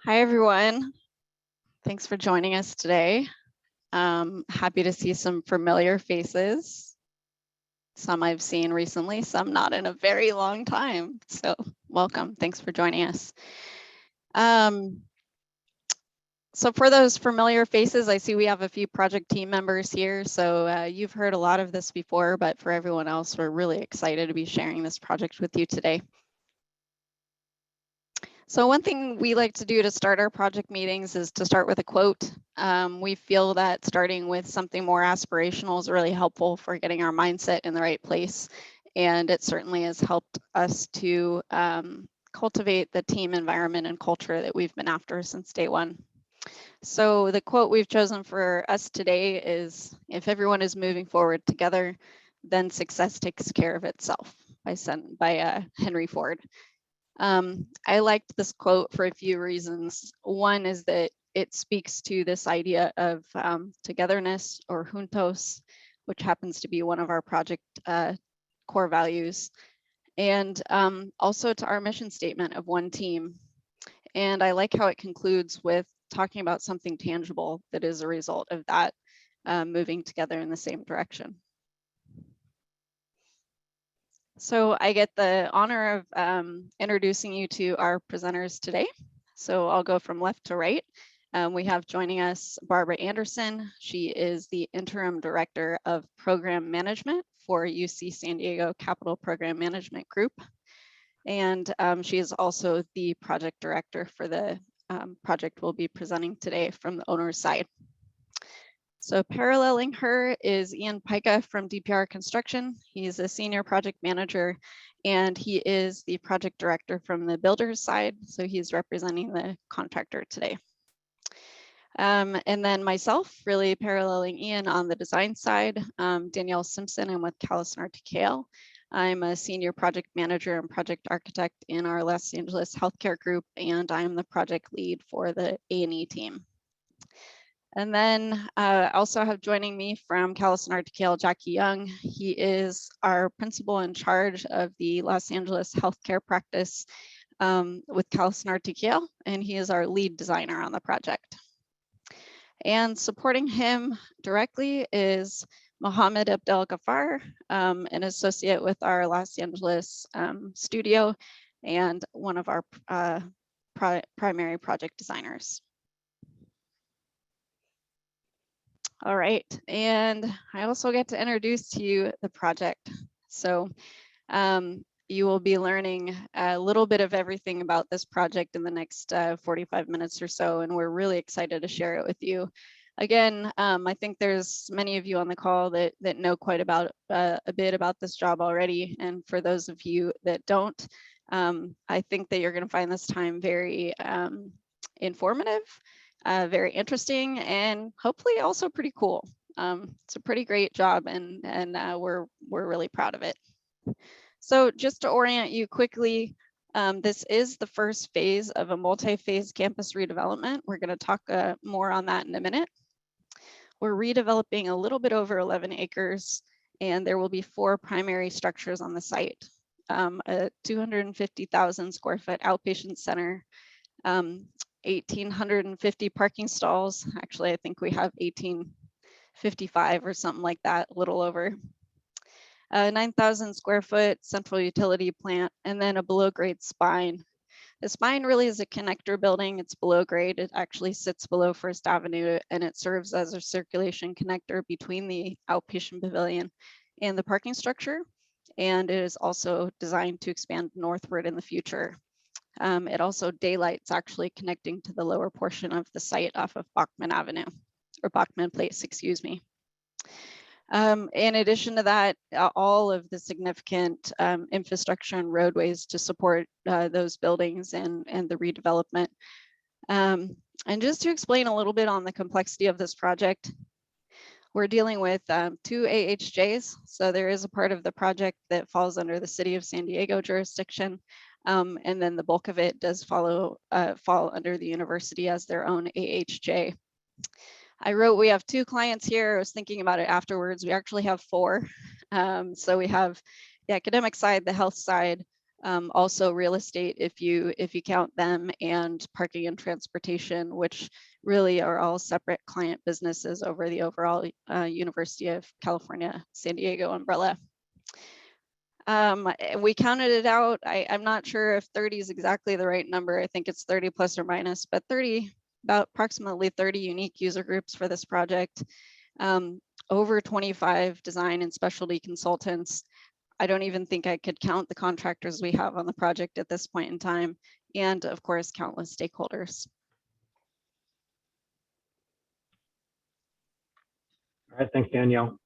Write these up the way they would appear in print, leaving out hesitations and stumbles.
Hi, everyone. Thanks for joining us today. Happy to see some familiar faces. Some I've seen recently, some not in a very long time. So welcome. Thanks for joining us. So for those familiar faces, I see we have a few project team members here. So you've heard a lot of this before, but for everyone else, we're really excited to be sharing this project with you today. So one thing we like to do to start our project meetings is to start with a quote. We feel that starting with something more aspirational is really helpful for getting our mindset in the right place. And it certainly has helped us to cultivate the team environment and culture that we've been after since day one. So the quote we've chosen for us today is, "If everyone is moving forward together, then success takes care of itself," by Henry Ford. I liked this quote for a few reasons. One is that it speaks to this idea of togetherness, or juntos, which happens to be one of our project core values, and also to our mission statement of one team. And I like how it concludes with talking about something tangible that is a result of that moving together in the same direction. So I get the honor of introducing you to our presenters today. So I'll go from left to right. We have joining us Barbara Anderson. She is the Interim Director of Program Management for UC San Diego Capital Program Management Group. And she is also the Project Director for the project we'll be presenting today from the owner's side. So paralleling her is Ian Pica from DPR Construction. He's a senior project manager, and he is the project director from the builder's side. So he's representing the contractor today. And then myself, really paralleling Ian on the design side, Danielle Simpson. I'm with CallisonRTKL. I'm a senior project manager and project architect in our Los Angeles healthcare group, and I'm the project lead for the A&E team. And then also have joining me from CallisonRTKL, Jackie Young. He is our principal in charge of the Los Angeles healthcare practice with CallisonRTKL, and he is our lead designer on the project. And supporting him directly is Mohammed Abdel Ghaffar, an associate with our Los Angeles studio and one of our primary project designers. All right, and I also get to introduce to you the project. So you will be learning a little bit of everything about this project in the next 45 minutes or so, and we're really excited to share it with you. Again, I think there's many of you on the call that know quite about a bit about this job already, and for those of you that don't, I think that you're going to find this time very informative. Very interesting, and hopefully also pretty cool. It's a pretty great job, and we're really proud of it. So just to orient you quickly, this is the first phase of a multi-phase campus redevelopment. We're going to talk more on that in a minute. We're redeveloping a little bit over 11 acres, and there will be 4 primary structures on the site. A 250,000 square foot outpatient center, 1,850 parking stalls. Actually, I think we have 1,855 or something like that, a little over. 9,000 square foot central utility plant, and then a below grade spine. The spine really is a connector building. It's below grade. It actually sits below First Avenue, and it serves as a circulation connector between the outpatient pavilion and the parking structure. And it is also designed to expand northward in the future. It also daylights, actually connecting to the lower portion of the site off of Bachman Avenue, or Bachman Place, excuse me. In addition to that, all of the significant infrastructure and roadways to support those buildings and the redevelopment. And just to explain a little bit on the complexity of this project, we're dealing with 2 AHJs. So there is a part of the project that falls under the City of San Diego jurisdiction. And then the bulk of it does fall under the university as their own AHJ. I wrote, we have 2 clients here. I was thinking about it afterwards. We actually have 4. So we have the academic side, the health side, Also real estate, if you count them, and parking and transportation, which really are all separate client businesses over the overall University of California, San Diego umbrella. We counted it out. I'm not sure if 30 is exactly the right number. I think it's 30 plus or minus, but about approximately 30 unique user groups for this project. Over 25 design and specialty consultants. I don't even think I could count the contractors we have on the project at this point in time, and of course, countless stakeholders. All right, thanks, Danielle.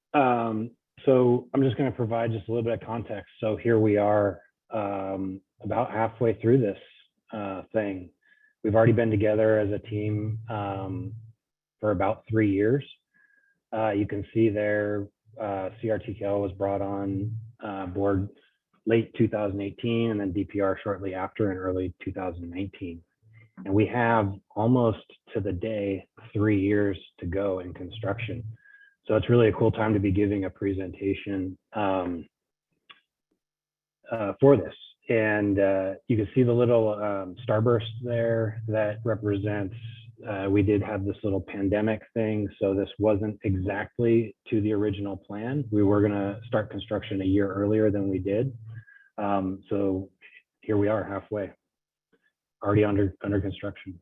So I'm just going to provide just a little bit of context. So here we are about halfway through this thing. We've already been together as a team for about 3 years. You can see there, CRTKL was brought on board late 2018, and then DPR shortly after in early 2019. And we have almost to the day 3 years to go in construction. So it's really a cool time to be giving a presentation for this. And you can see the little starburst there that represents, we did have this little pandemic thing. So this wasn't exactly to the original plan. We were gonna start construction a year earlier than we did. So here we are halfway, already under construction.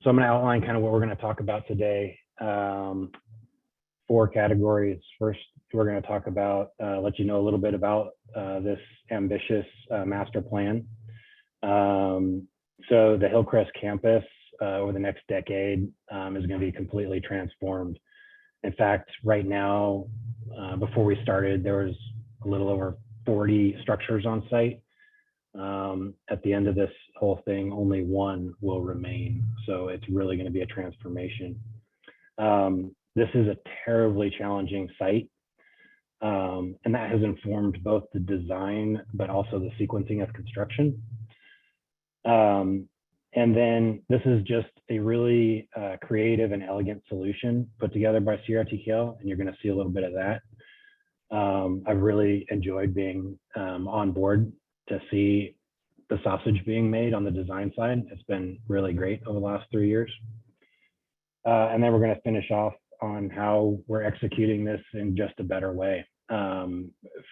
So I'm going to outline kind of what we're going to talk about today. 4 categories. First, we're going to talk about, let you know a little bit about this ambitious master plan. So the Hillcrest Campus over the next decade is going to be completely transformed. In fact, right now, before we started, there was a little over 40 structures on site. At the end of this whole thing, only 1 will remain. So it's really going to be a transformation. This is a terribly challenging site. And that has informed both the design, but also the sequencing of construction. And then this is just a really creative and elegant solution put together by CRTKL, and you're going to see a little bit of that. I've really enjoyed being on board to see the sausage being made on the design side. It's been really great over the last 3 years. And then we're going to finish off on how we're executing this in just a better way,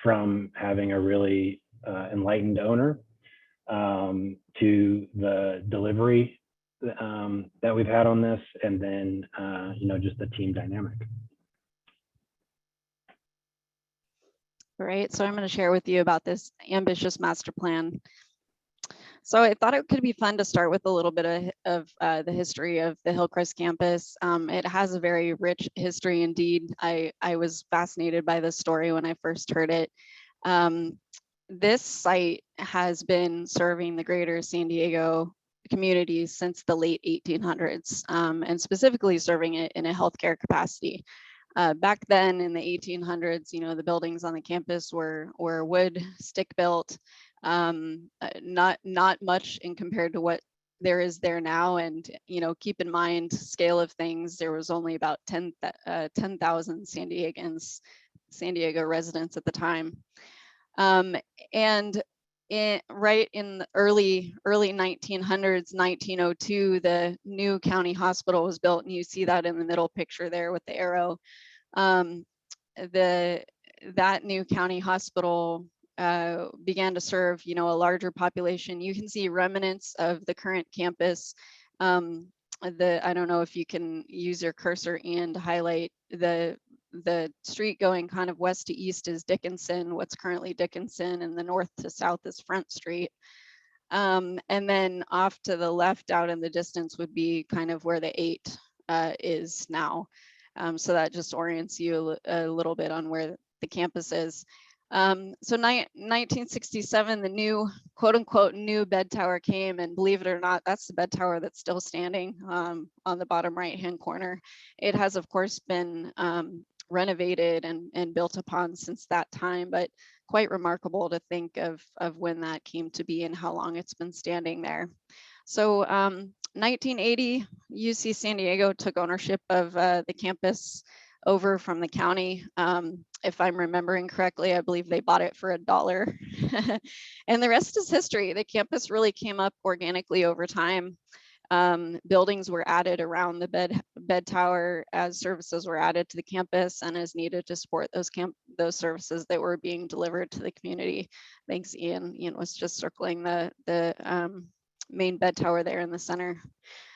from having a really enlightened owner to the delivery that we've had on this, and then you know, just the team dynamic. All right, so I'm going to share with you about this ambitious master plan. So I thought it could be fun to start with a little bit of the history of the Hillcrest campus. It has a very rich history indeed. I was fascinated by this story when I first heard it. This site has been serving the greater San Diego community since the late 1800s, and specifically serving it in a healthcare capacity. Back then in the 1800s, you know, the buildings on the campus were wood, stick built, not much in compared to what there is there now. And, you know, keep in mind, scale of things, there was only about 10,000 San Diego residents at the time. And right in the early 1900s, 1902, the new county hospital was built, and you see that in the middle picture there with the arrow. That new county hospital began to serve, you know, a larger population. You can see remnants of the current campus. I don't know if you can use your cursor and highlight the street going kind of west to east is Dickinson, what's currently Dickinson, and the north to south is Front Street. And then off to the left out in the distance would be kind of where the 8 is now. So that just orients you a little bit on where the campus is. So 1967, the new, quote unquote, new bed tower came, and believe it or not, that's the bed tower that's still standing on the bottom right-hand corner. It has, of course, been renovated and built upon since that time, but quite remarkable to think of when that came to be and how long it's been standing there. So 1980, UC San Diego took ownership of the campus over from the county. if I'm remembering correctly, I believe they bought it for $1. And the rest is history. The campus really came up organically over time. Buildings were added around the bed tower as services were added to the campus and as needed to support those services that were being delivered to the community. Thanks, Ian. Ian was just circling the main bed tower there in the center.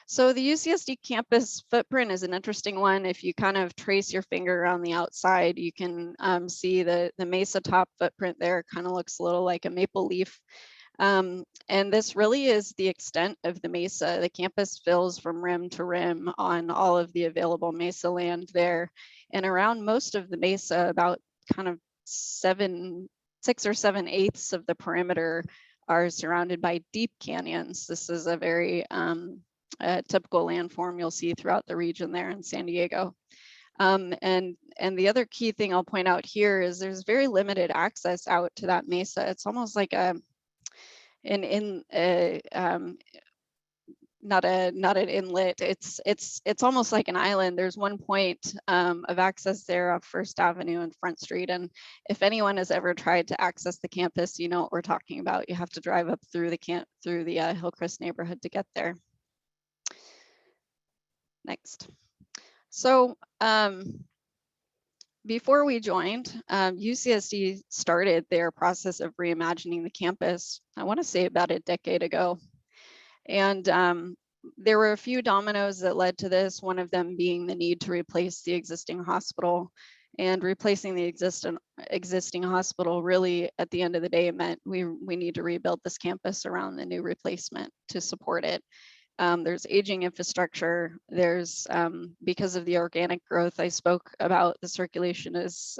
So the UCSD campus footprint is an interesting one. If you kind of trace your finger around the outside, you can see the mesa top footprint there kind of looks a little like a maple leaf. And this really is the extent of the mesa. The campus fills from rim to rim on all of the available mesa land there. And around most of the mesa, about kind of 6 or 7/8 of the perimeter are surrounded by deep canyons. This is a very typical landform you'll see throughout the region there in San Diego. And the other key thing I'll point out here is there's very limited access out to that mesa. It's almost like not an inlet. It's almost like an island. There's one point of access there off First Avenue and Front Street. And if anyone has ever tried to access the campus, you know what we're talking about. You have to drive up through the Hillcrest neighborhood to get there. Next. So before we joined, UCSD started their process of reimagining the campus, I want to say about a decade ago. And there were a few dominoes that led to this, one of them being the need to replace the existing hospital. And replacing the existing hospital really at the end of the day meant we need to rebuild this campus around the new replacement to support it. There's aging infrastructure. There's, because of the organic growth I spoke about, the circulation is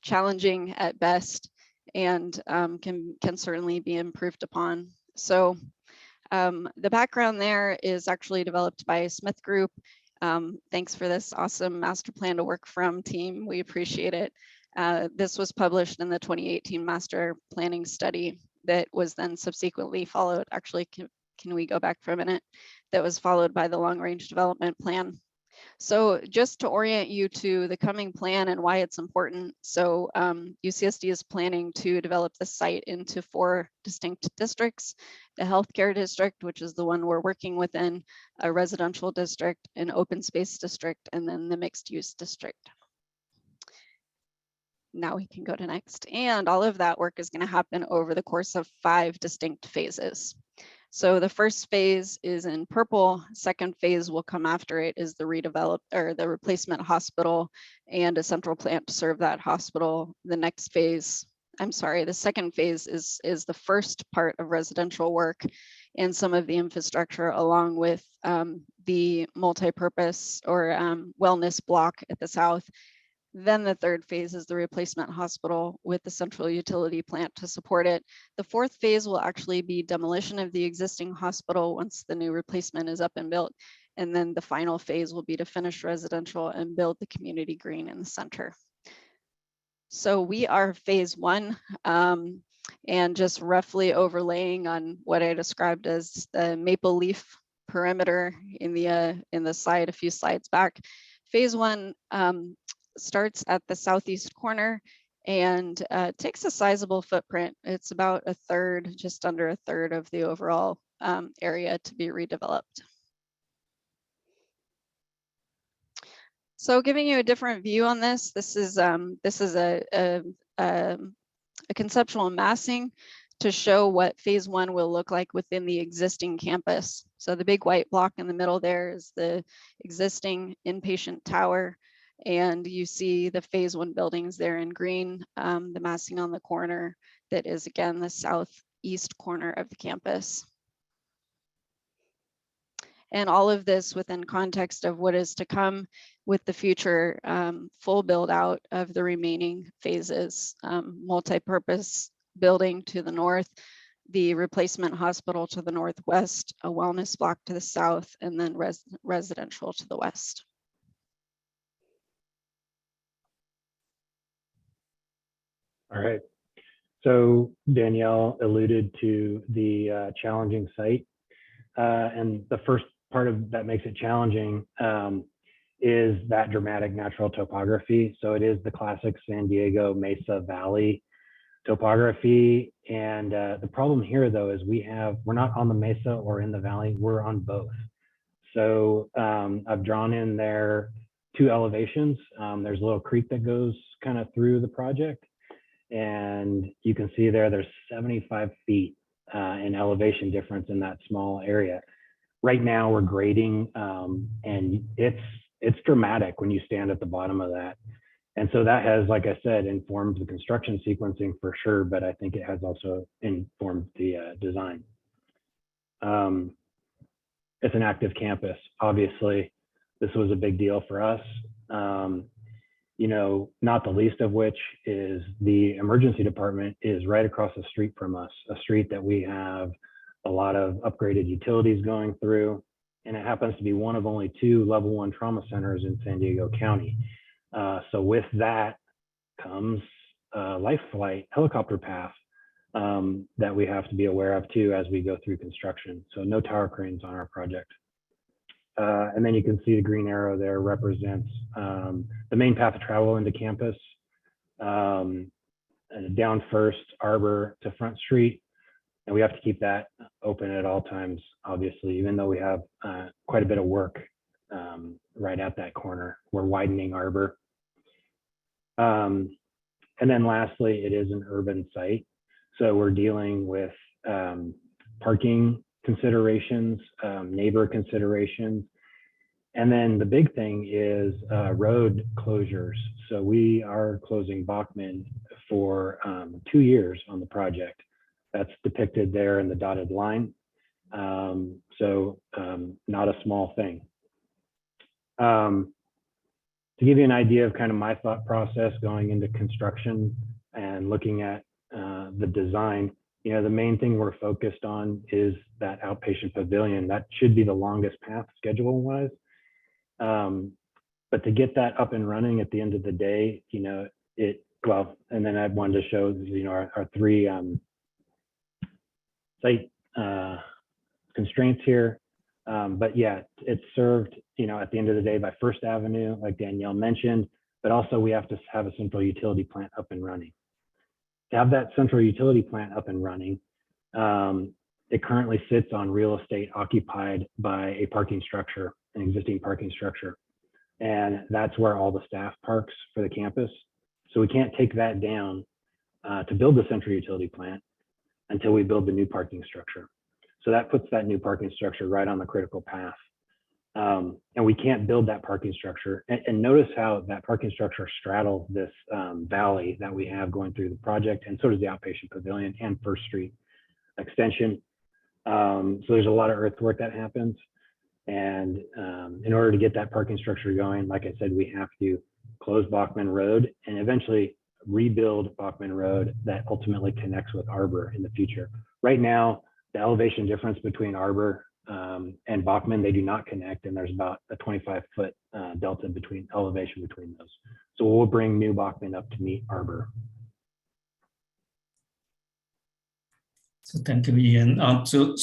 challenging at best and can certainly be improved upon. So the background there is actually developed by Smith Group. Thanks for this awesome master plan to work from, team. We appreciate it. This was published in the 2018 master planning study that was then subsequently followed. Actually, can we go back for a minute? That was followed by the long range development plan. So just to orient you to the coming plan and why it's important. So UCSD is planning to develop the site into 4 distinct districts: the healthcare district, which is the one we're working within, a residential district, an open space district, and then the mixed use district. Now we can go to next. And all of that work is going to happen over the course of 5 distinct phases. So the first phase is in purple. Second phase will come after it is the replacement hospital and a central plant to serve that hospital. The next phase, the second phase is the first part of residential work and some of the infrastructure along with the multi-purpose or wellness block at the south. Then the third phase is the replacement hospital with the central utility plant to support it. The fourth phase will actually be demolition of the existing hospital once the new replacement is up and built. And then the final phase will be to finish residential and build the community green in the center. So we are phase 1 and just roughly overlaying on what I described as the maple leaf perimeter in the slide a few slides back. Phase 1 starts at the southeast corner and takes a sizable footprint. It's about a third, just under a third of the overall area to be redeveloped. So giving you a different view on this is a conceptual massing to show what phase 1 will look like within the existing campus. So the big white block in the middle there is the existing inpatient tower. And you see the phase 1 buildings there in green, the massing on the corner that is again the southeast corner of the campus. And all of this within context of what is to come with the future full build out of the remaining phases, multi-purpose building to the north, the replacement hospital to the northwest, a wellness block to the south, and then residential to the west. All right. So Danielle alluded to the challenging site. And the first part of that makes it challenging is that dramatic natural topography. So it is the classic San Diego Mesa Valley topography. And the problem here though is we're not on the Mesa or in the valley, we're on both. So I've drawn in there 2 elevations. There's a little creek that goes kind of through the project. And you can see there's 75 feet in elevation difference in that small area. Right now we're grading and it's dramatic when you stand at the bottom of that. And so that has, like I said, informed the construction sequencing for sure, but I think it has also informed the design. It's an active campus. Obviously, this was a big deal for us. You know, not the least of which is the emergency department is right across the street from us, a street that we have a lot of upgraded utilities going through. And it happens to be one of only 2 level 1 trauma centers in San Diego County. So with that comes a life flight helicopter path that we have to be aware of too as we go through construction. So no tower cranes on our project. And then you can see the green arrow there represents the main path of travel into campus. Down first, Arbor to Front Street. And we have to keep that open at all times, obviously, even though we have quite a bit of work right at that corner. We're widening Arbor. And then lastly, it is an urban site. So we're dealing with parking considerations, neighbor considerations. And then the big thing is road closures. So we are closing Bachman for 2 years on the project. That's depicted there in the dotted line. So not a small thing. To give you an idea of kind of my thought process going into construction and looking at the design, you know, the main thing we're focused on is that outpatient pavilion. That should be the longest path schedule-wise. But to get that up and running at the end of the day, you know, and then I wanted to show, you know, our 3 site constraints here. But yeah, it's served, you know, at the end of the day by First Avenue, like Danielle mentioned, but also we have to have a central utility plant up and running. To have that central utility plant up and running, it currently sits on real estate occupied by a parking structure, an existing parking structure. And that's where all the staff parks for the campus. So we can't take that down to build the central utility plant until we build the new parking structure. So that puts that new parking structure right on the critical path. And we can't build that parking structure. And notice how that parking structure straddles this valley that we have going through the project, and so does the outpatient pavilion and First Street extension. So there's a lot of earthwork that happens. And in order to get that parking structure going, like I said, we have to close Bachman Road and eventually rebuild Bachman Road that ultimately connects with Arbor in the future. Right now, the elevation difference between Arbor and Bachman, they do not connect, and there's about a 25-foot delta between elevation between those. So we'll bring new Bachman up to meet Arbor. So thank you, Ian. So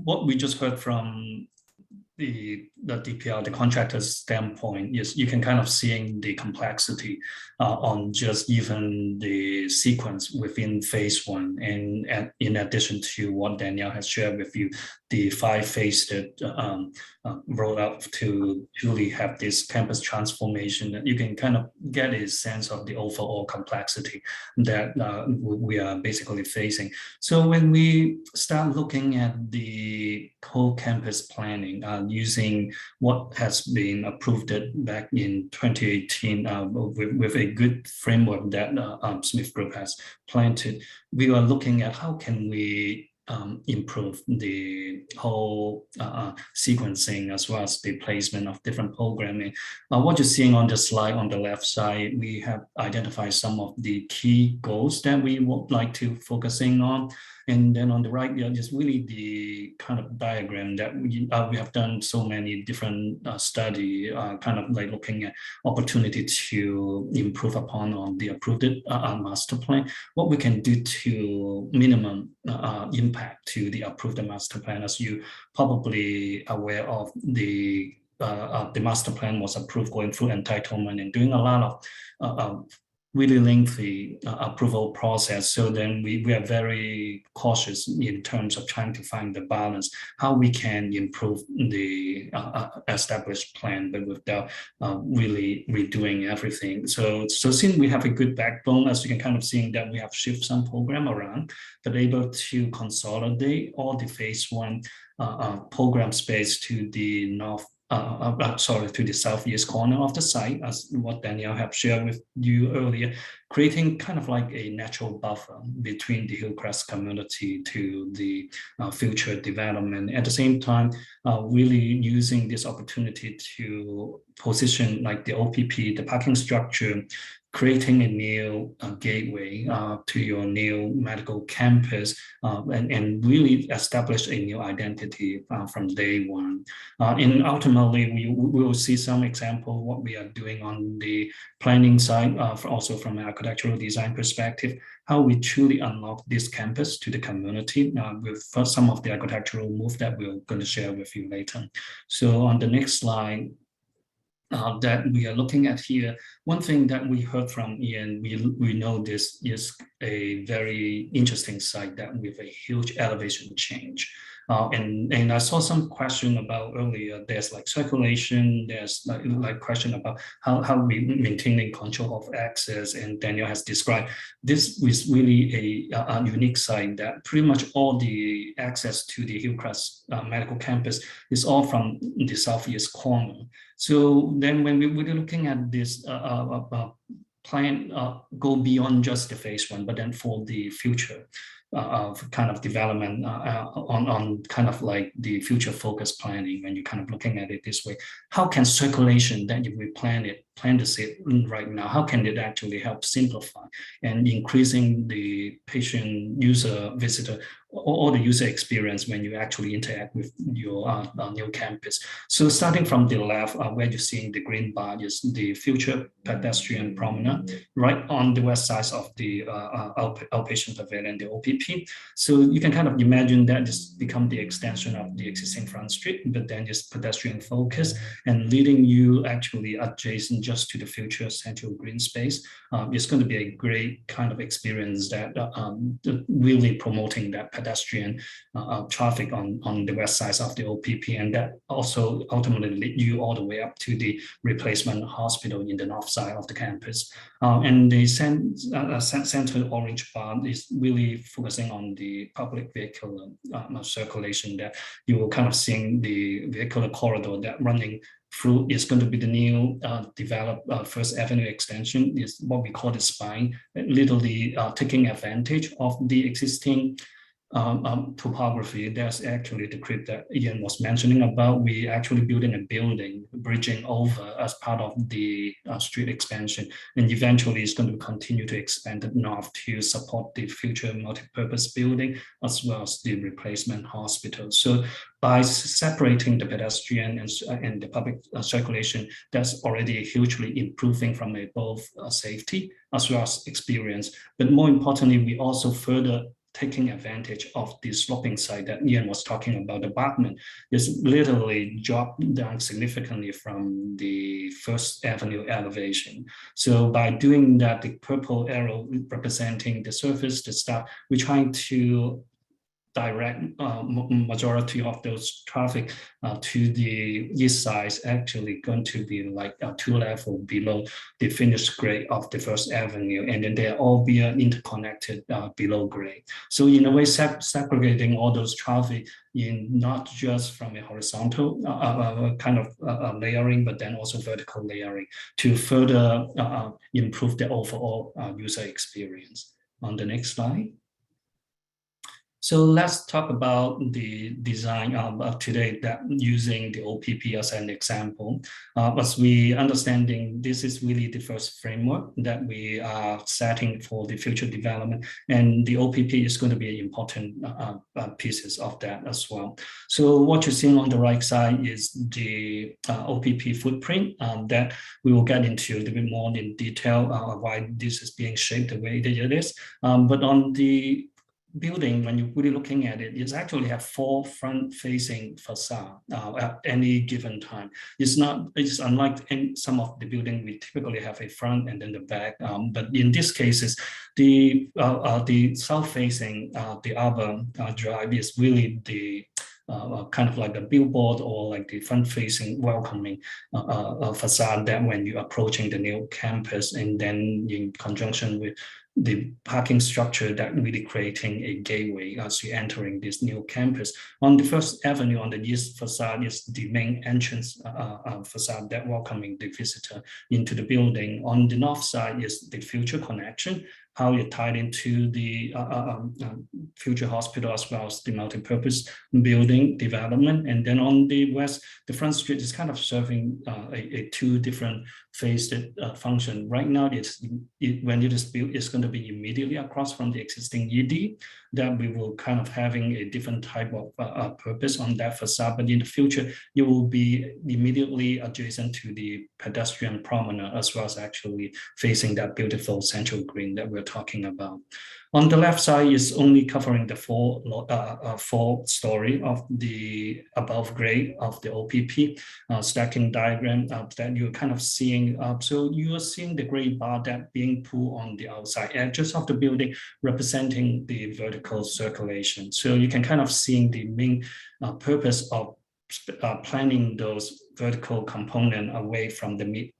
what we just heard from the DPR, the contractor's standpoint, is you can kind of seeing the complexity on just even the sequence within phase 1, and in addition to what Danielle has shared with you, the 5 phases that roll out to truly have this campus transformation, that you can kind of get a sense of the overall complexity that we are basically facing. So when we start looking at the whole campus planning using what has been approved back in 2018 with a good framework that Smith Group has planted, we are looking at how can we improve the whole sequencing as well as the placement of different programming. What you're seeing on the slide on the left side, we have identified some of the key goals that we would like to focusing on. And then on the right, just really the kind of diagram that we have done so many different study, kind of like looking at opportunity to improve upon on the approved master plan, what we can do to minimum impact to the approved master plan. As you probably aware of, the the master plan was approved, going through entitlement and doing a lot of really lengthy approval process. So then we are very cautious in terms of trying to find the balance, how we can improve the established plan, but without really redoing everything. So since we have a good backbone, as you can kind of see that we have shifted some program around, but able to consolidate all the phase one program space to the north, to the southeast corner of the site, as what Danielle have shared with you earlier, creating kind of like a natural buffer between the Hillcrest community to the future development. At the same time, really using this opportunity to position like the OPP, the parking structure, creating a new gateway to your new medical campus, and really establish a new identity from day one. And ultimately, we will see some example of what we are doing on the planning side, also from an architectural design perspective, how we truly unlock this campus to the community with some of the architectural move that we're going to share with you later. So on the next slide, that we are looking at here, one thing that we heard from Ian, we know this is a very interesting site that with a huge elevation change. And I saw some question about earlier, there's like circulation, there's like question about how we maintaining control of access, and Daniel has described this is really a unique site that pretty much all the access to the Hillcrest Medical Campus is all from the southeast corner. So then when we're looking at this plan, go beyond just the phase one, but then for the future of kind of development on kind of like the future focus planning, when you're kind of looking at it this way, how can circulation that if we plan to see right now, how can it actually help simplify and increasing the patient, user, visitor, or the user experience when you actually interact with your new campus. So starting from the left, where you're seeing the green bar is the future pedestrian promenade, right on the west side of the outpatient pavilion, the OPP. So you can kind of imagine that just become the extension of the existing front street, but then just pedestrian focus and leading you actually adjacent just to the future central green space. It's going to be a great kind of experience that really promoting that pedestrian traffic on the west side of the OPP, and that also ultimately lead you all the way up to the replacement hospital in the north side of the campus. And the center orange bar is really focusing on the public vehicular circulation, that you will kind of seeing the vehicular corridor that running through is going to be the new developed First Avenue extension, is what we call the spine, literally taking advantage of the existing topography. There's actually the crypt that Ian was mentioning about. We actually building a building, bridging over as part of the street expansion, and eventually it's going to continue to expand north to support the future multi-purpose building as well as the replacement hospital. So by separating the pedestrian and the public circulation, that's already hugely improving from a both safety as well as experience. But more importantly, we also further taking advantage of the sloping side that Ian was talking about. The abutment is literally dropped down significantly from the First Avenue elevation. So by doing that, the purple arrow representing the surface, the start, we're trying to direct majority of those traffic to the east side is actually going to be like 2 levels below the finished grade of the First Avenue, and then they'll all be interconnected below grade. So in a way, segregating all those traffic in not just from a horizontal kind of layering, but then also vertical layering to further improve the overall user experience. On the next slide. So let's talk about the design of today, that using the OPP as an example. As we understanding, this is really the first framework that we are setting for the future development, and the OPP is going to be important pieces of that as well. So what you're seeing on the right side is the OPP footprint that we will get into a little bit more in detail why this is being shaped the way that it is. But on the building, when you're really looking at it, it's actually have 4 front-facing facade at any given time. It's unlike in some of the building, we typically have a front and then the back. But in this cases, the south-facing, the Arbor Drive is really the kind of like a billboard or like the front-facing welcoming facade that when you're approaching the new campus, and then in conjunction with the parking structure that really creating a gateway as you're entering this new campus. On the First Avenue, on the east facade is the main entrance facade that welcoming the visitor into the building. On the north side is the future connection, how it tied into the future hospital as well as the multi-purpose building development. And then on the west, the front street is kind of serving a 2 different phased function. Right now, when it is built, it's going to be immediately across from the existing ED, that we will kind of having a different type of purpose on that facade. But in the future, it will be immediately adjacent to the pedestrian promenade, as well as actually facing that beautiful central green that we're talking about. On the left side is only covering the 4 story of the above grade of the OPP stacking diagram that you're kind of seeing. So you are seeing the gray bar that being pulled on the outside edges of the building, representing the vertical circulation. So you can kind of see the main purpose of planning those vertical component away from the mid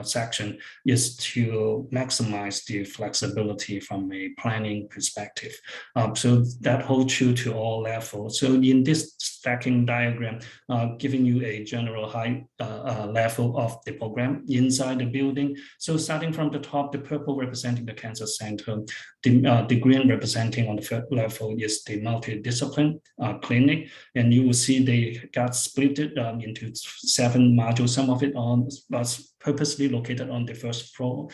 section is to maximize the flexibility from a planning perspective. So that holds true to all levels. So in this stacking diagram, giving you a general height level of the program inside the building. So starting from the top, the purple representing the cancer center, the green representing on the third level is the multidiscipline clinic. And you will see they got split into 7 modules. Some of it was purposely located on the first floor,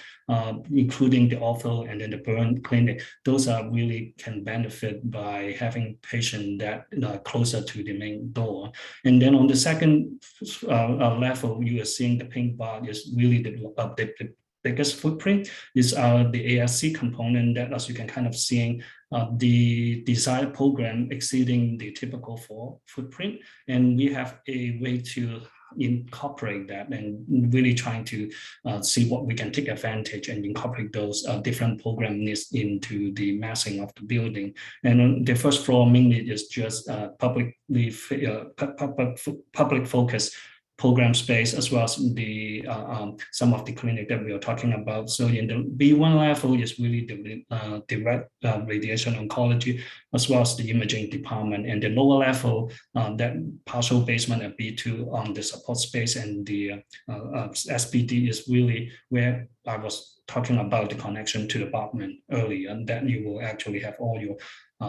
including the ortho and then the burn clinic. Those are really can benefit by having patient that closer to the main door. And then on the second level, you are seeing the pink bar is really the biggest footprint is the ASC component that, as you can kind of seeing, the desired program exceeding the typical footprint. And we have a way to incorporate that and really trying to see what we can take advantage and incorporate those different program needs into the massing of the building. And on the first floor mainly is just public focus program space, as well as the some of the clinic that we are talking about. So in the B1 level is really the direct radiation oncology, as well as the imaging department. And the lower level, that partial basement at B2 on the support space and the SPD is really where I was talking about the connection to the department earlier, and that you will actually have all your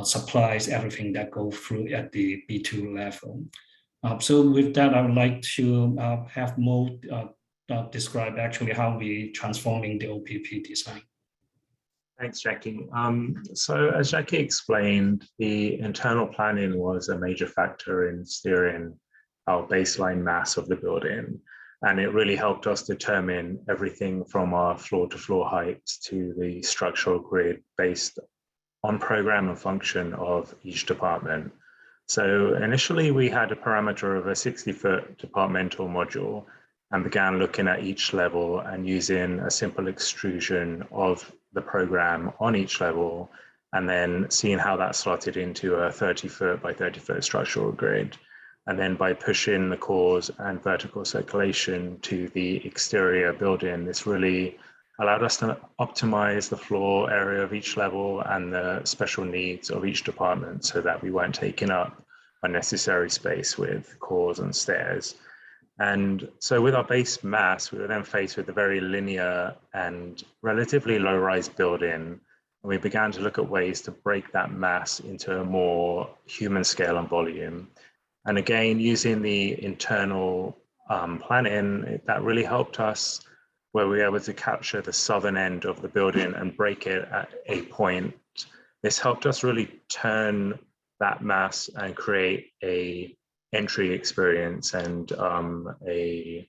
supplies, everything that go through at the B2 level. So with that, I would like to have Mo describe actually how we transforming the OPP design. Thanks, Jackie. So as Jackie explained, the internal planning was a major factor in steering our baseline mass of the building. And it really helped us determine everything from our floor-to-floor heights to the structural grid based on program and function of each department. So initially we had a parameter of a 60-foot departmental module and began looking at each level and using a simple extrusion of the program on each level, and then seeing how that slotted into a 30-foot by 30-foot structural grid. And then by pushing the cores and vertical circulation to the exterior building, this really allowed us to optimize the floor area of each level and the special needs of each department so that we weren't taking up unnecessary space with cores and stairs. And so with our base mass, we were then faced with a very linear and relatively low-rise building. And we began to look at ways to break that mass into a more human scale and volume. And again, using the internal planning, that really helped us where we were able to capture the southern end of the building and break it at a point. This helped us really turn that mass and create a entry experience and an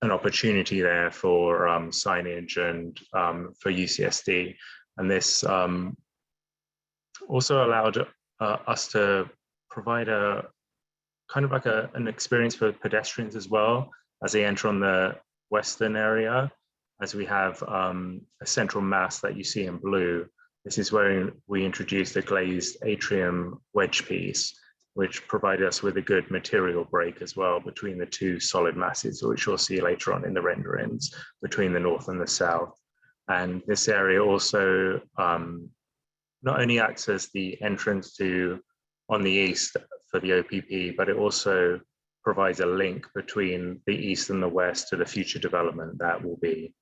opportunity there for signage and for UCSD. And this also allowed us to provide a kind of like an experience for pedestrians as well as they enter on the western area, as we have a central mass that you see in blue. This is where we introduced a glazed atrium wedge piece, which provided us with a good material break as well between the two solid masses, which you'll see later on in the renderings between the north and the south. And this area also not only acts as the entrance to on the east for the OPP, but it also provides a link between the east and the west to the future development that will be.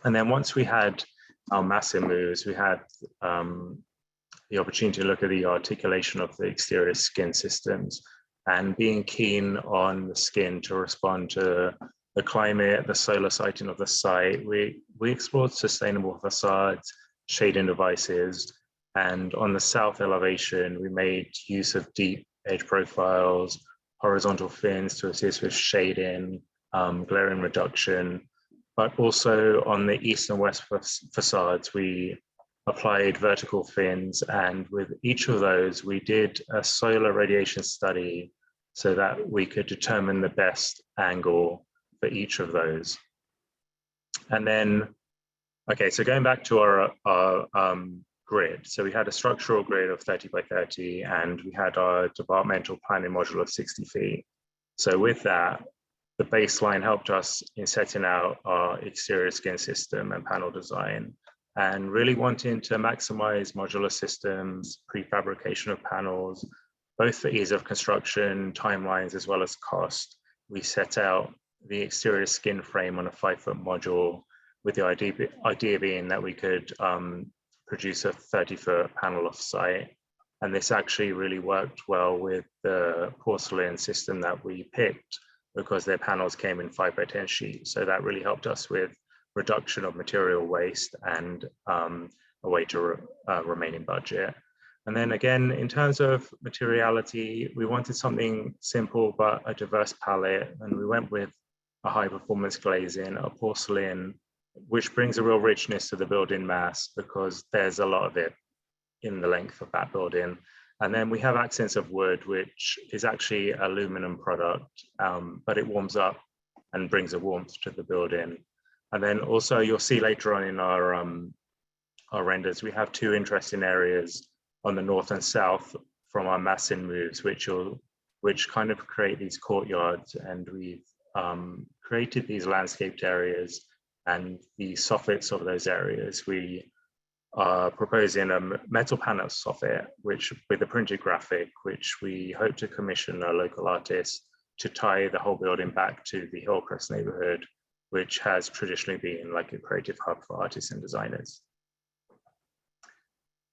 And then once we had our massive moves, we had the opportunity to look at the articulation of the exterior skin systems, and being keen on the skin to respond to the climate, the solar siting of the site. We explored sustainable facades, shading devices, and on the south elevation, we made use of deep edge profiles, horizontal fins to assist with shading, glaring reduction. But also on the east and west facades, we applied vertical fins, and with each of those, we did a solar radiation study so that we could determine the best angle for each of those. And then, okay, so going back to our grid. So we had a structural grid of 30 by 30, and we had our departmental planning module of 60 feet. So with that, the baseline helped us in setting out our exterior skin system and panel design, and really wanting to maximize modular systems, prefabrication of panels, both for ease of construction, timelines, as well as cost. We set out the exterior skin frame on a 5-foot module, with the idea being that we could produce a 30-foot panel off-site. And this actually really worked well with the porcelain system that we picked, because their panels came in 5 by 10 sheets. So that really helped us with reduction of material waste and a way to remain in budget. And then again, in terms of materiality, we wanted something simple but a diverse palette, and we went with a high performance glazing, a porcelain, which brings a real richness to the building mass because there's a lot of it in the length of that building. And then we have accents of wood, which is actually an aluminum product, but it warms up and brings a warmth to the building. And then also you'll see later on in our renders, we have 2 interesting areas on the north and south from our massing moves, which kind of create these courtyards, and we've created these landscaped areas and the soffits of those areas. We are proposing a metal panel soffit, which with a printed graphic, which we hope to commission a local artist to tie the whole building back to the Hillcrest neighborhood, which has traditionally been like a creative hub for artists and designers.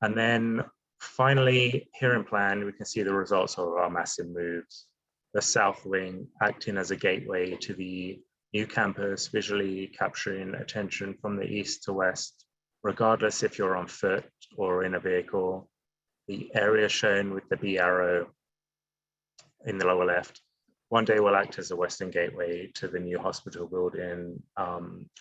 And then finally, here in plan, we can see the results of our massive moves. The south wing acting as a gateway to the new campus, visually capturing attention from the east to west, regardless if you're on foot or in a vehicle. The area shown with the B arrow in the lower left, one day will act as a western gateway to the new hospital building.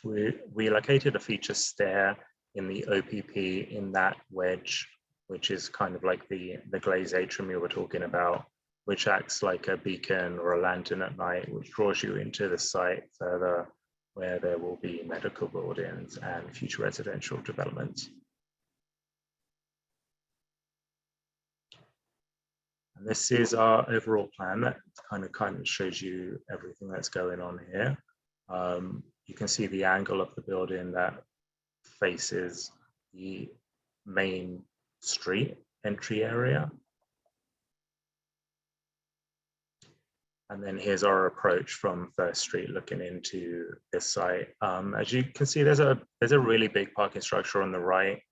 We located a feature stair in the OPP in that wedge, which is kind of like the glazed atrium you were talking about, which acts like a beacon or a lantern at night, which draws you into the site further, where there will be medical buildings and future residential developments. And this is our overall plan that kind of shows you everything that's going on here. You can see the angle of the building that faces the main street entry area. And then here's our approach from First Street looking into this site. As you can see, there's a really big parking structure on the right.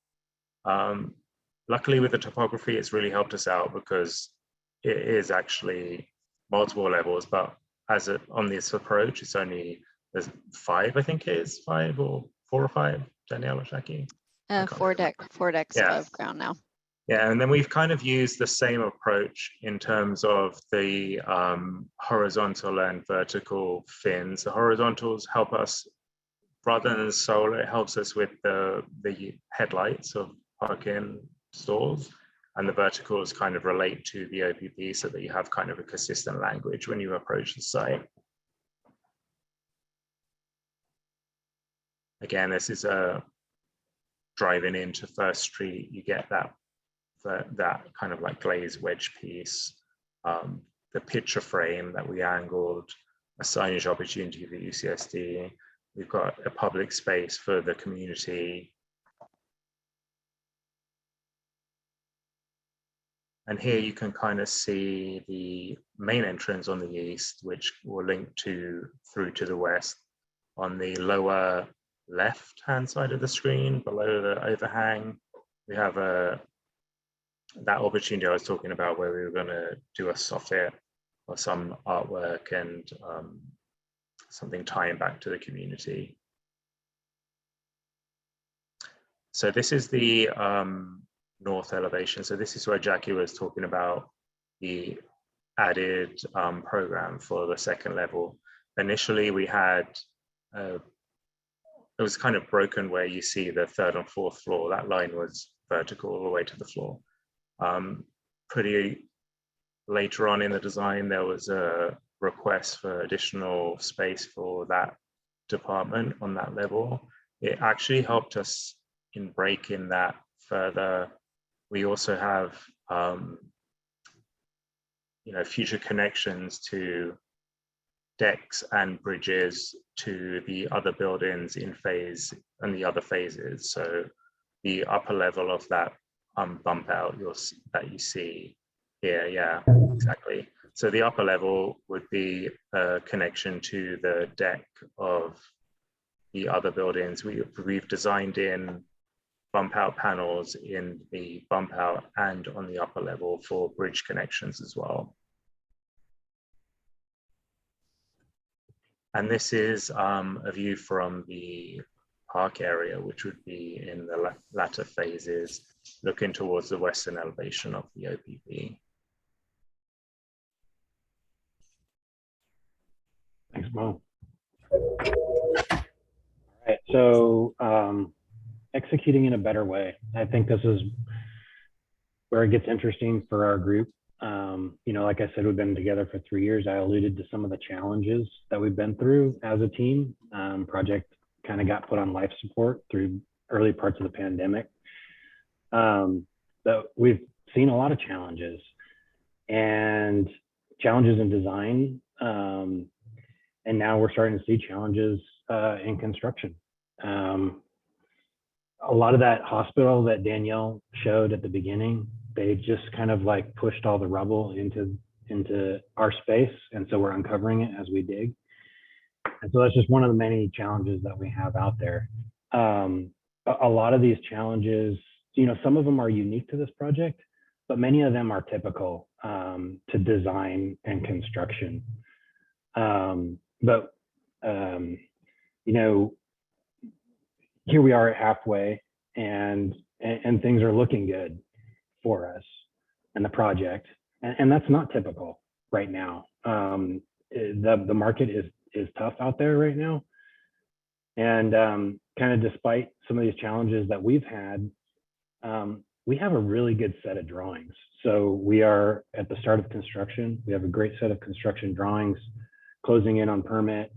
Luckily with the topography, it's really helped us out because it is actually multiple levels, but on this approach, it's only, there's 5, I think it is 5 or 4 or 5, Danielle or Jackie? 4 decks above ground now. Yeah, and then we've kind of used the same approach in terms of the horizontal and vertical fins. The horizontals help us, rather than solar, it helps us with the headlights of parking stalls. and the verticals kind of relate to the OPP so that you have kind of a consistent language when you approach the site. Again, this is a driving into First Street, you get that kind of like glazed wedge piece, the picture frame that we angled, a signage opportunity for UCSD. We've got a public space for the community. And here you can kind of see the main entrance on the east, which will link through to the west. On the lower left-hand side of the screen, below the overhang, we have that opportunity I was talking about where we were going to do a soffit or some artwork and something tying back to the community. So this is the north elevation. So this is where Jackie was talking about the added program for the second level. Initially, we had, it was kind of broken where you see the third and fourth floor. That line was vertical all the way to the floor. Pretty later on in the design, there was a request for additional space for that department on that level. It actually helped us in breaking that further. We also have, future connections to decks and bridges to the other buildings in phase and the other phases. So the upper level of that bump out that you see here, yeah, exactly. So the upper level would be a connection to the deck of the other buildings. We've designed in bump out panels in the bump out and on the upper level for bridge connections as well. And this is a view from the park area, which would be in the latter phases, looking towards the western elevation of the OPP. Thanks, Mo. All right, so executing in a better way. I think this is where it gets interesting for our group. Like I said, we've been together for 3 years. I alluded to some of the challenges that we've been through as a team. Project kind of got put on life support through early parts of the pandemic. But we've seen a lot of challenges in design. And now we're starting to see challenges in construction. A lot of that hospital that Danielle showed at the beginning, they just kind of like pushed all the rubble into our space. And so we're uncovering it as we dig. And so that's just one of the many challenges that we have out there. A lot of these challenges, some of them are unique to this project, but many of them are typical to design and construction. Here we are at halfway and things are looking good for us and the project. And that's not typical right now. The market is tough out there right now. And kind of despite some of these challenges that we've had, we have a really good set of drawings. So we are at the start of construction. We have a great set of construction drawings closing in on permit.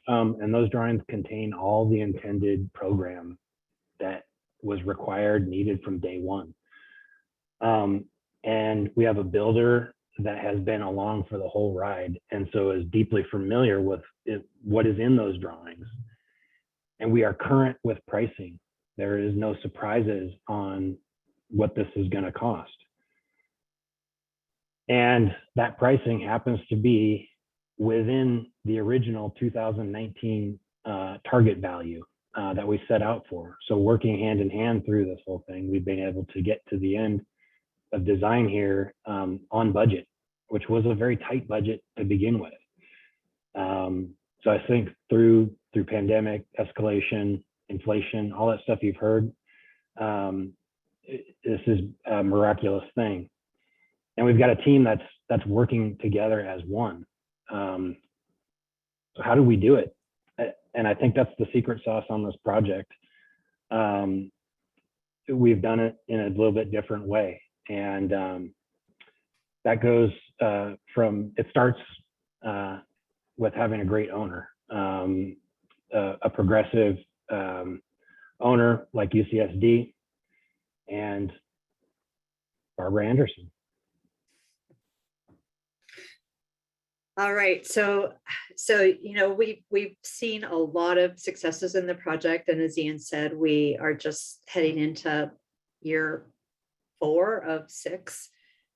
And those drawings contain all the intended program that was needed from day one. And we have a builder that has been along for the whole ride and so is deeply familiar with what is in those drawings. And we are current with pricing. There is no surprises on what this is going to cost. And that pricing happens to be within the original 2019 target value that we set out for. So working hand in hand through this whole thing, we've been able to get to the end of design here on budget, which was a very tight budget to begin with. So I think through pandemic, escalation, inflation, all that stuff you've heard, this is a miraculous thing. And we've got a team that's working together as one. So how do we do it? And I think that's the secret sauce on this project. we've done it in a little bit different way. And that goes it starts with having a great owner, a progressive owner like UCSD and Barbara Anderson. All right, so you know, we've seen a lot of successes in the project, and as Ian said, we are just heading into year 4 of 6.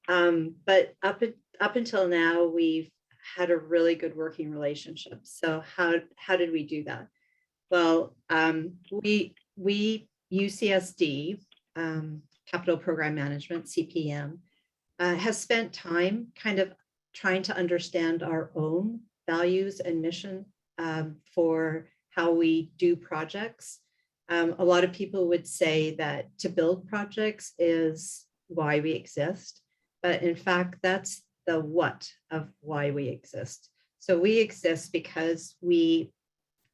But up until now, we've had a really good working relationship. So how did we do that? Well, we UCSD Capital Program Management, CPM, has spent time kind of trying to understand our own values and mission for how we do projects. A lot of people would say that to build projects is why we exist, but in fact, that's the what of why we exist. So we exist because we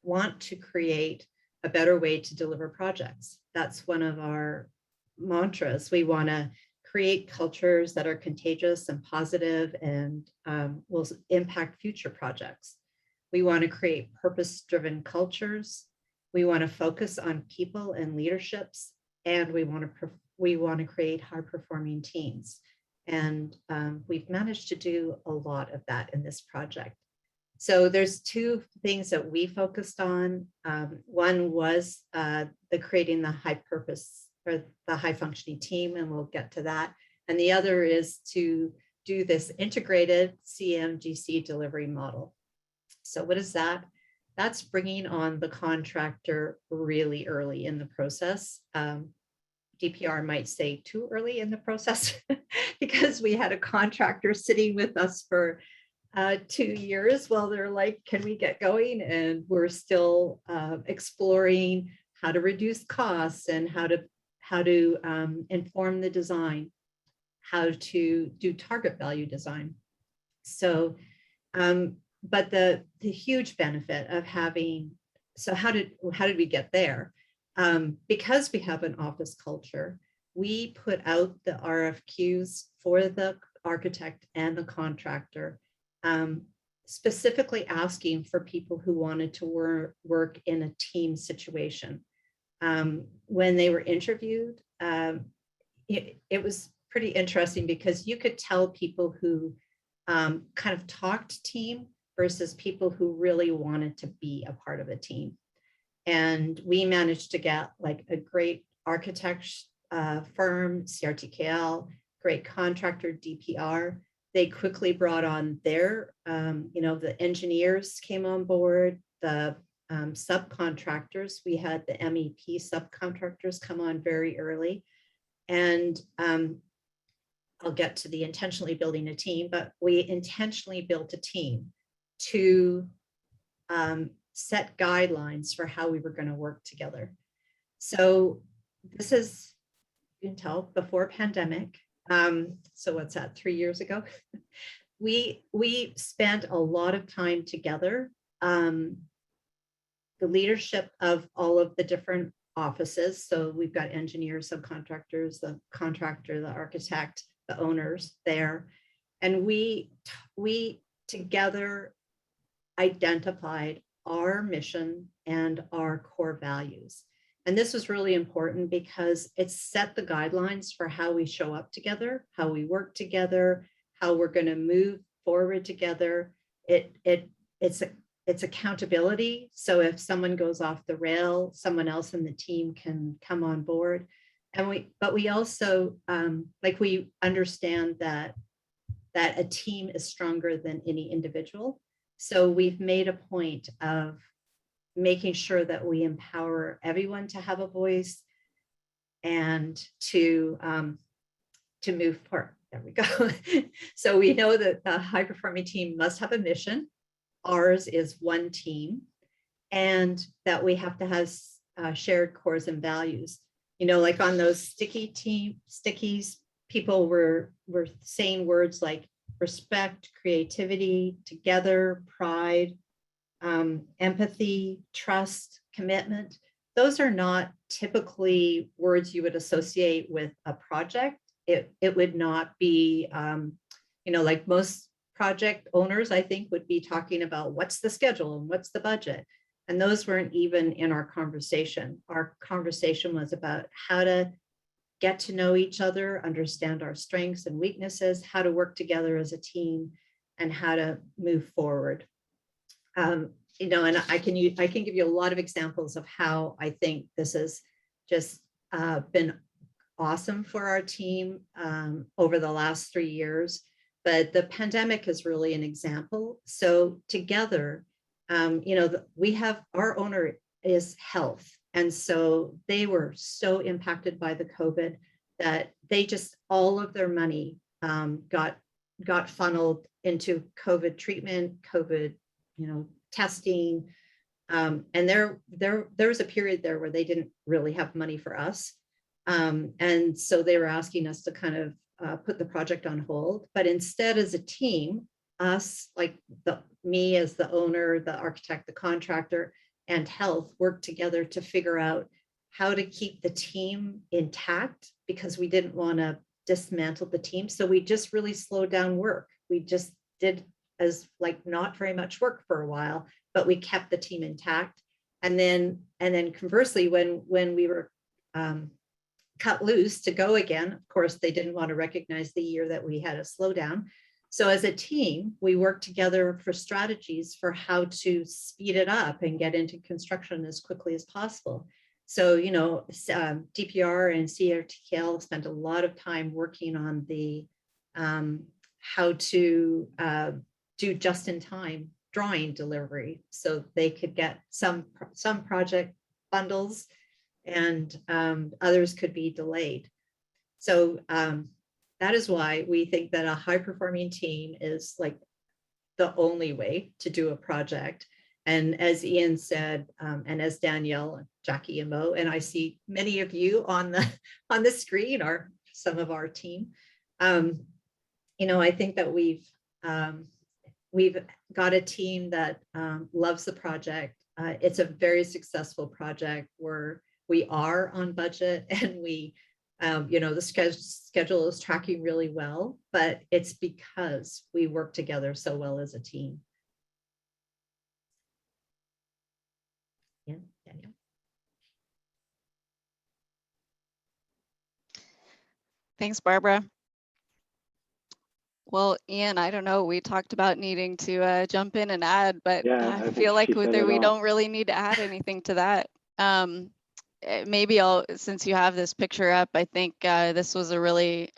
want to create a better way to deliver projects. That's one of our mantras. We want to create cultures that are contagious and positive and will impact future projects. We want to create purpose-driven cultures. We want to focus on people and leaderships, and we want to create high-performing teams. And we've managed to do a lot of that in this project. So there's 2 things that we focused on. One was the creating the high purpose or the high functioning team, and we'll get to that. And the other is to do this integrated CMGC delivery model. So what is that? That's bringing on the contractor really early in the process. DPR might say too early in the process because we had a contractor sitting with us for 2 years while they're like, can we get going? And we're still exploring how to reduce costs and how to inform the design, how to do target value design. So, but the huge benefit of having, so how did we get there? Because we have an office culture, we put out the RFQs for the architect and the contractor, specifically asking for people who wanted to work in a team situation. When they were interviewed, it was pretty interesting because you could tell people who kind of talked team versus people who really wanted to be a part of a team. And we managed to get like a great architect firm, CRTKL, great contractor, DPR. They quickly brought on their, the engineers came on board, the subcontractors. We had the MEP subcontractors come on very early. And I'll get to the intentionally building a team, but we intentionally built a team to set guidelines for how we were going to work together. So this is, you can tell, before pandemic. So what's that, 3 years ago? We spent a lot of time together. The leadership of all of the different offices. So we've got engineers, subcontractors, the contractor, the architect, the owners there. And we together identified our mission and our core values. And this was really important because it set the guidelines for how we show up together, how we work together, how we're going to move forward together. It's accountability. So if someone goes off the rail, someone else in the team can come on board. But we also, we understand that a team is stronger than any individual. So we've made a point of making sure that we empower everyone to have a voice and to move forward. There we go. So we know that the high performing team must have a mission. Ours is one team, and that we have to have shared cores and values. Like on those stickies, people were saying words like respect, creativity, together, pride, empathy, trust, commitment. those are not typically words you would associate with a project. It would not be, like most project owners, I think, would be talking about what's the schedule and what's the budget. And those weren't even in our conversation. Our conversation was about how to get to know each other, understand our strengths and weaknesses, how to work together as a team, and how to move forward. And I can give you a lot of examples of how I think this has just been awesome for our team over the last 3 years. But the pandemic is really an example. So together, we have, our owner is health. And so they were so impacted by the COVID that they just, all of their money got funneled into COVID treatment, COVID, testing. And there was a period there where they didn't really have money for us. And so they were asking us to kind of put the project on hold, but instead as a team, us, like me as the owner, the architect, the contractor, and health worked together to figure out how to keep the team intact, because we didn't want to dismantle the team. So we just really slowed down work. We just did as not very much work for a while, but we kept the team intact. And then conversely, when we were cut loose to go again, of course, they didn't want to recognize the year that we had a slowdown. So as a team, we worked together for strategies for how to speed it up and get into construction as quickly as possible. So, DPR and CRTKL spent a lot of time working on the how to do just-in-time drawing delivery, so they could get some project bundles and others could be delayed. So that is why we think that a high-performing team is the only way to do a project. And as Ian said, and as Danielle, Jackie, and Mo, and I see many of you on the screen are some of our team. I think that we've got a team that loves the project. It's a very successful project where we are on budget, and the schedule is tracking really well, but it's because we work together so well as a team. Yeah, Danielle. Thanks, Barbara. Well, Ian, I don't know, we talked about needing to jump in and add, but Yeah, I feel like we all. don't really need to add anything to that. Maybe since you have this picture up, I think this was a really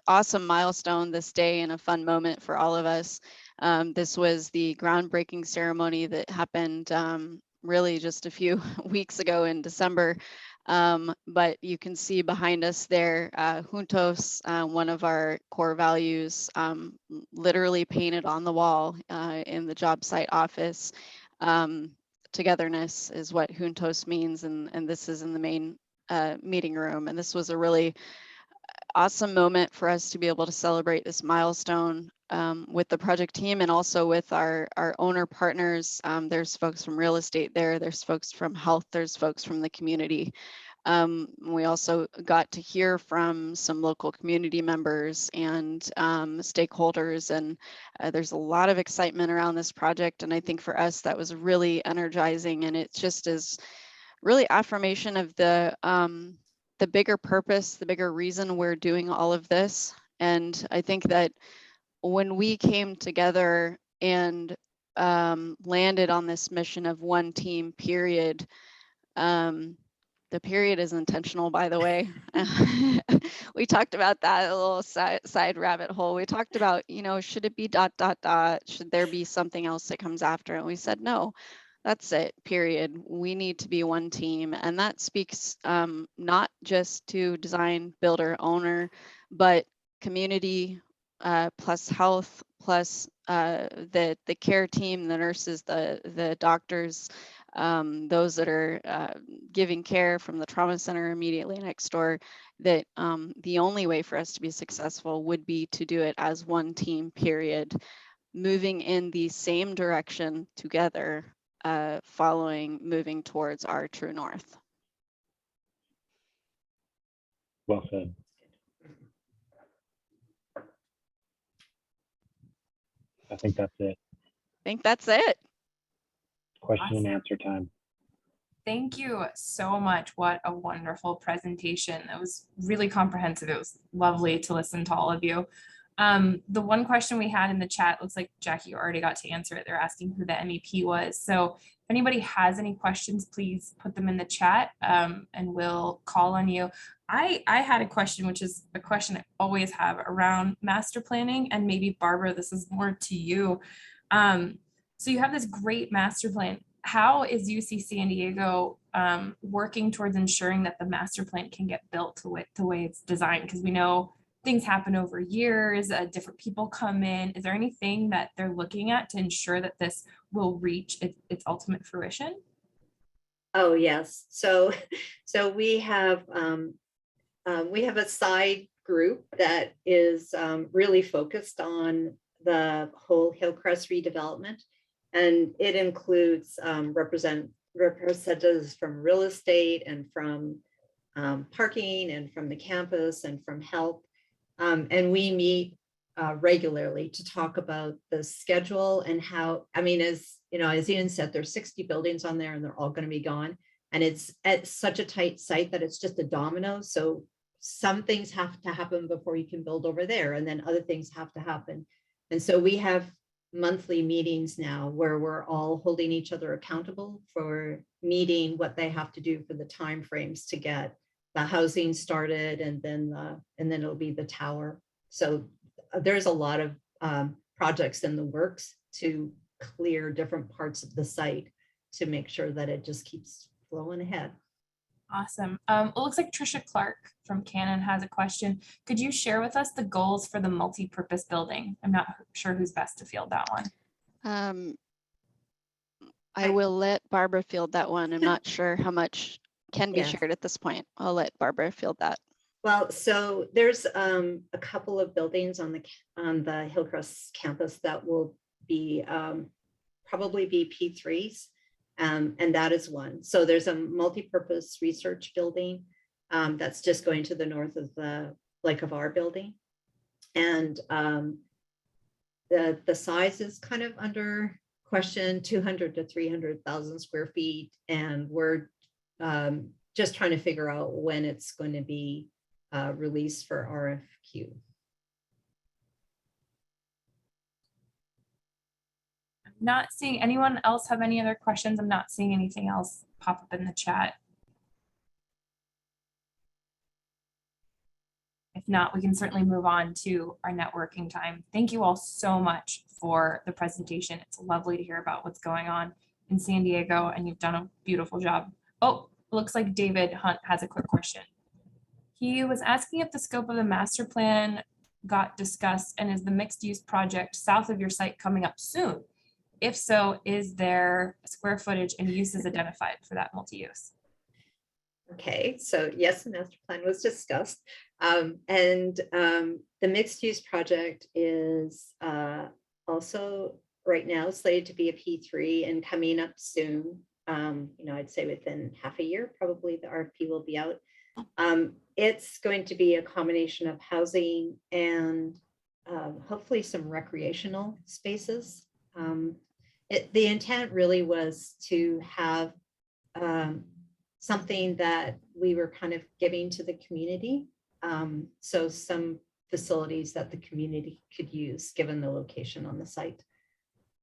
awesome milestone this day and a fun moment for all of us. This was the groundbreaking ceremony that happened really just a few weeks ago in December. But you can see behind us there, Juntos, one of our core values, literally painted on the wall in the job site office. Togetherness is what Juntos means, and this is in the main meeting room. And this was a really awesome moment for us to be able to celebrate this milestone with the project team, and also with our owner partners. There's folks from real estate there's folks from health, there's folks from the community. We also got to hear from some local community members and stakeholders, and there's a lot of excitement around this project. And I think for us, that was really energizing, and it just is really affirmation of the bigger purpose, the bigger reason we're doing all of this. And I think that when we came together and landed on this mission of one team, period, the period is intentional, by the way. We talked about that, a little side rabbit hole. We talked about, should it be ... Should there be something else that comes after? And we said, no, that's it, period. We need to be one team. And that speaks not just to design, builder, owner, but community, plus health, plus the care team, the nurses, the doctors, those that are giving care from the trauma center immediately next door, that the only way for us to be successful would be to do it as one team, period, moving in the same direction together, moving towards our true north. Well said. I think that's it. I think that's it. Question and answer time. Thank you so much. What a wonderful presentation. It was really comprehensive. It was lovely to listen to all of you. The one question we had in the chat, looks like Jackie already got to answer it. They're asking who the MEP was. So if anybody has any questions, please put them in the chat and we'll call on you. I had a question, which is a question I always have around master planning, and maybe Barbara, this is more to you. So you have this great master plan. How is UC San Diego working towards ensuring that the master plan can get built the way it's designed? Because we know things happen over years, different people come in. Is there anything that they're looking at to ensure that this will reach its ultimate fruition? Oh, yes. So we have a side group that is really focused on the whole Hillcrest redevelopment. And it includes representatives from real estate and from parking and from the campus and from health. And we meet regularly to talk about the schedule and how, I mean, as you know, as Ian said, there's 60 buildings on there and they're all going to be gone. And it's at such a tight site that it's just a domino. So some things have to happen before you can build over there, and then other things have to happen. And so we have monthly meetings now where we're all holding each other accountable for meeting what they have to do for the timeframes to get the housing started, and then it'll be the tower. So there's a lot of projects in the works to clear different parts of the site to make sure that it just keeps flowing ahead. Awesome. It looks like Trisha Clark from Canon has a question. Could you share with us the goals for the multi-purpose building? I'm not sure who's best to field that one. I will let Barbara field that one. I'm not sure how much can be shared at this point. I'll let Barbara field that. Well, so there's a couple of buildings on the Hillcrest campus that will be probably be P3s. And that is one. So there's a multi-purpose research building that's just going to the north of our building. And the size is kind of under question, 200 to 300,000 square feet. And we're just trying to figure out when it's going to be released for RFQ. Not seeing anyone else have any other questions. I'm not seeing anything else pop up in the chat. If not, we can certainly move on to our networking time. Thank you all so much for the presentation. It's lovely to hear about what's going on in San Diego, and you've done a beautiful job. Oh, looks like David Hunt has a quick question. He was asking if the scope of the master plan got discussed, and is the mixed use project south of your site coming up soon? If so, is there square footage and uses identified for that multi-use? Okay, so yes, the master plan was discussed. The mixed use project is also right now slated to be a P3 and coming up soon. I'd say within half a year, probably the RFP will be out. It's going to be a combination of housing and hopefully some recreational spaces. The intent really was to have something that we were kind of giving to the community. So some facilities that the community could use given the location on the site.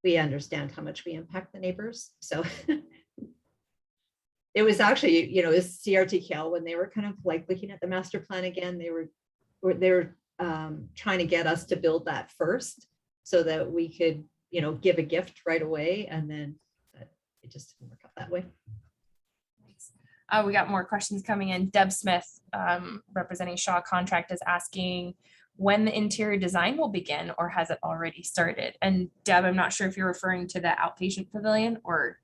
We understand how much we impact the neighbors. So it was actually, it was CRTKL when they were kind of like looking at the master plan again, they were trying to get us to build that first so that we could give a gift right away, and then it just didn't work out that way. We got more questions coming in. Deb Smith, representing Shaw Contract, is asking when the interior design will begin, or has it already started? And Deb, I'm not sure if you're referring to the outpatient pavilion, or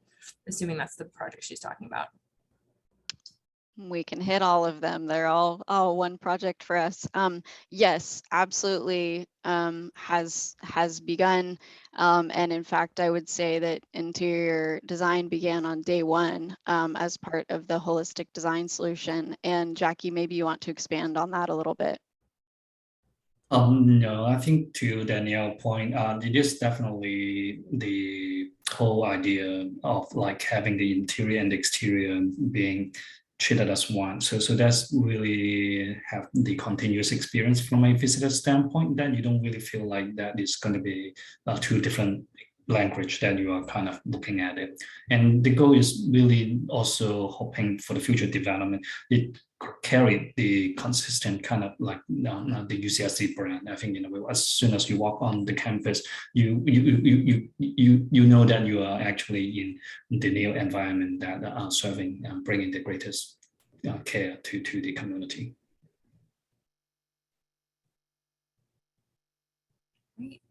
assuming that's the project she's talking about. We can hit all of them. They're all one project for us. Yes, absolutely, has begun. And in fact, I would say that interior design began on day one as part of the holistic design solution. And Jackie, maybe you want to expand on that a little bit. No, I think to Danielle's point, it is definitely the whole idea of like having the interior and the exterior being treated as one. So that's really have the continuous experience from a visitor standpoint, that you don't really feel like that is going to be two different language that you are kind of looking at it. And the goal is really also hoping for the future development. It carry the consistent kind of like the UCSD brand. I think, you know, as soon as you walk on the campus, you know that you are actually in the new environment that are serving and bringing the greatest care to the community. Great.